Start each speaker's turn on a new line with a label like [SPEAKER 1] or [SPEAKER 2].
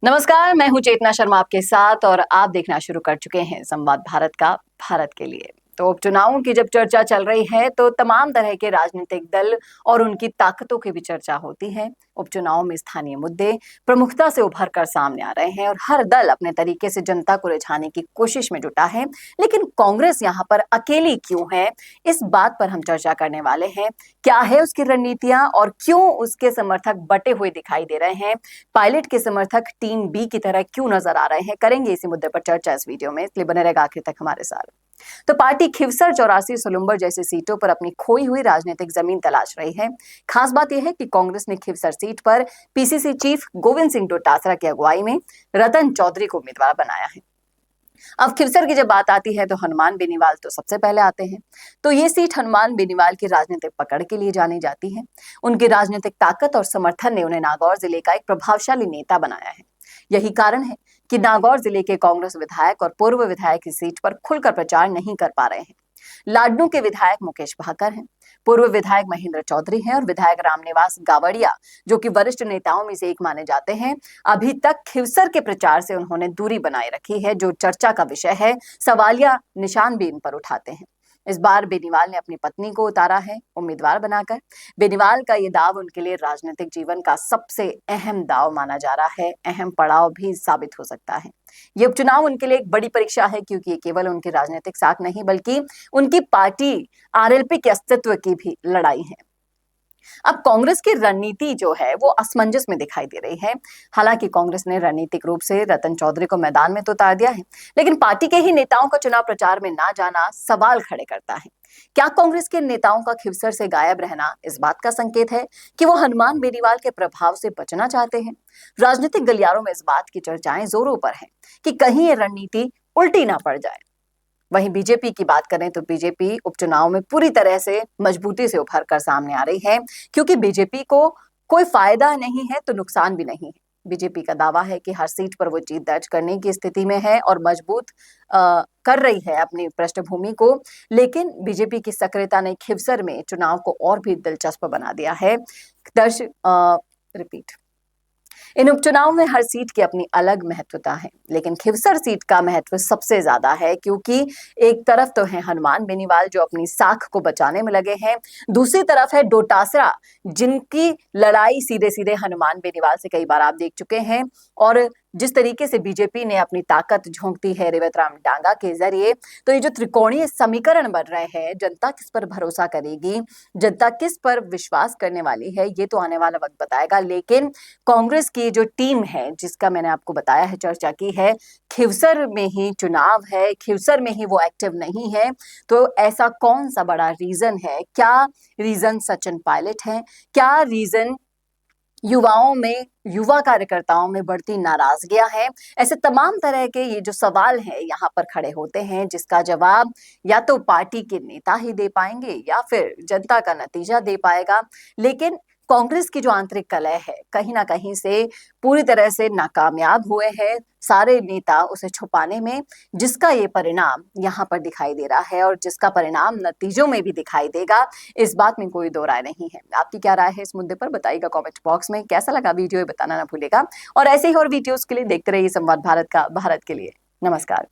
[SPEAKER 1] नमस्कार, मैं हूं चेतना शर्मा आपके साथ और आप देखना शुरू कर चुके हैं संवाद भारत का भारत के लिए। तो उपचुनावों की जब चर्चा चल रही है तो तमाम तरह के राजनीतिक दल और उनकी ताकतों की भी चर्चा होती है। उपचुनाव में स्थानीय मुद्दे प्रमुखता से उभर कर सामने आ रहे हैं और हर दल अपने तरीके से जनता को रिझाने की कोशिश में जुटा है। लेकिन कांग्रेस यहाँ पर अकेली क्यों है, इस बात पर हम चर्चा करने वाले हैं। क्या है उसकी रणनीतियां और क्यों उसके समर्थक बटे हुए दिखाई दे रहे हैं, पायलट के समर्थक टीम बी की तरह क्यों नजर आ रहे हैं, करेंगे इसी मुद्दे पर चर्चा इस वीडियो में, इसलिए बने रहेगा आखिर तक हमारे साथ। तो पार्टी खिवसर, चौरासी, सुलुम्बर जैसी सीटों पर अपनी खोई हुई राजनीतिक जमीन तलाश रही है। खास बात यह है कि कांग्रेस ने खिवसर सीट पर पीसीसी चीफ गोविंद सिंह डोटासरा की अगुवाई में रतन चौधरी को उम्मीदवार बनाया है। अब खिवसर की जब बात आती है तो हनुमान बेनीवाल तो सबसे पहले आते हैं। तो ये सीट हनुमान बेनीवाल की राजनीतिक पकड़ के लिए जानी जाती है। उनकी राजनीतिक ताकत और समर्थन ने उन्हें नागौर जिले का एक प्रभावशाली नेता बनाया है। यही कारण है कि नागौर जिले के कांग्रेस विधायक और पूर्व विधायक इस सीट पर खुलकर प्रचार नहीं कर पा रहे हैं। लाडनू के विधायक मुकेश भाकर हैं, पूर्व विधायक महेंद्र चौधरी हैं और विधायक रामनिवास गावड़िया, जो कि वरिष्ठ नेताओं में से एक माने जाते हैं, अभी तक खिवसर के प्रचार से उन्होंने दूरी बनाए रखी है, जो चर्चा का विषय है। सवालिया निशान भी इन पर उठाते हैं। इस बार बेनीवाल ने अपनी पत्नी को उतारा है उम्मीदवार बनाकर। बेनीवाल का ये दाव उनके लिए राजनीतिक जीवन का सबसे अहम दाव माना जा रहा है, अहम पड़ाव भी साबित हो सकता है। ये उपचुनाव उनके लिए एक बड़ी परीक्षा है, क्योंकि ये केवल उनकी राजनीतिक साख नहीं बल्कि उनकी पार्टी आरएलपी के अस्तित्व की भी लड़ाई है। अब कांग्रेस की रणनीति जो है वो असमंजस में दिखाई दे रही है। हालांकि कांग्रेस ने रणनीतिक रूप से रतन चौधरी को मैदान में तो उतार दिया है, लेकिन पार्टी के ही नेताओं का चुनाव प्रचार में ना जाना सवाल खड़े करता है। क्या कांग्रेस के नेताओं का खिवसर से गायब रहना इस बात का संकेत है कि वो हनुमान बेनीवाल के प्रभाव से बचना चाहते हैं? राजनीतिक गलियारों में इस बात की चर्चाएं जोरों पर हैं कि कहीं ये रणनीति उल्टी ना पड़ जाए। वहीं बीजेपी की बात करें तो बीजेपी उपचुनाव में पूरी तरह से मजबूती से उभर कर सामने आ रही है, क्योंकि बीजेपी को कोई फायदा नहीं है तो नुकसान भी नहीं है। बीजेपी का दावा है कि हर सीट पर वो जीत दर्ज करने की स्थिति में है और मजबूत कर रही है अपनी पृष्ठभूमि को। लेकिन बीजेपी की सक्रियता ने खिवसर में चुनाव को और भी दिलचस्प बना दिया है। रिपीट इन उपचुनाव में हर सीट की अपनी अलग महत्वता है, लेकिन खिवसर सीट का महत्व सबसे ज्यादा है, क्योंकि एक तरफ तो है हनुमान बेनीवाल जो अपनी साख को बचाने में लगे हैं, दूसरी तरफ है डोटासरा जिनकी लड़ाई सीधे सीधे हनुमान बेनीवाल से कई बार आप देख चुके हैं। और जिस तरीके से बीजेपी ने अपनी ताकत झोंकती है रेवत राम डांगा के जरिए, तो ये जो त्रिकोणीय समीकरण बन रहे हैं, जनता किस पर भरोसा करेगी, जनता किस पर विश्वास करने वाली है, ये तो आने वाला वक्त बताएगा। लेकिन कांग्रेस की जो टीम है, जिसका मैंने आपको बताया है, चर्चा की है, खिवसर में ही चुनाव है, खिवसर में ही वो एक्टिव नहीं है। तो ऐसा कौन सा बड़ा रीजन है? क्या रीजन सचिन पायलट है? क्या रीजन युवाओं में, युवा कार्यकर्ताओं में बढ़ती नाराजगियां हैं? ऐसे तमाम तरह के ये जो सवाल हैं यहाँ पर खड़े होते हैं, जिसका जवाब या तो पार्टी के नेता ही दे पाएंगे या फिर जनता का नतीजा दे पाएगा। लेकिन कांग्रेस की जो आंतरिक कलह है, कहीं ना कहीं से पूरी तरह से नाकामयाब हुए हैं सारे नेता उसे छुपाने में, जिसका ये परिणाम यहाँ पर दिखाई दे रहा है और जिसका परिणाम नतीजों में भी दिखाई देगा। इस बात में कोई दो राय नहीं है। आपकी क्या राय है इस मुद्दे पर, बताइएगा कमेंट बॉक्स में। कैसा लगा वीडियो ये बताना ना भूलेगा, और ऐसे ही और वीडियोस के लिए देखते रहिए संवाद भारत का भारत के लिए। नमस्कार।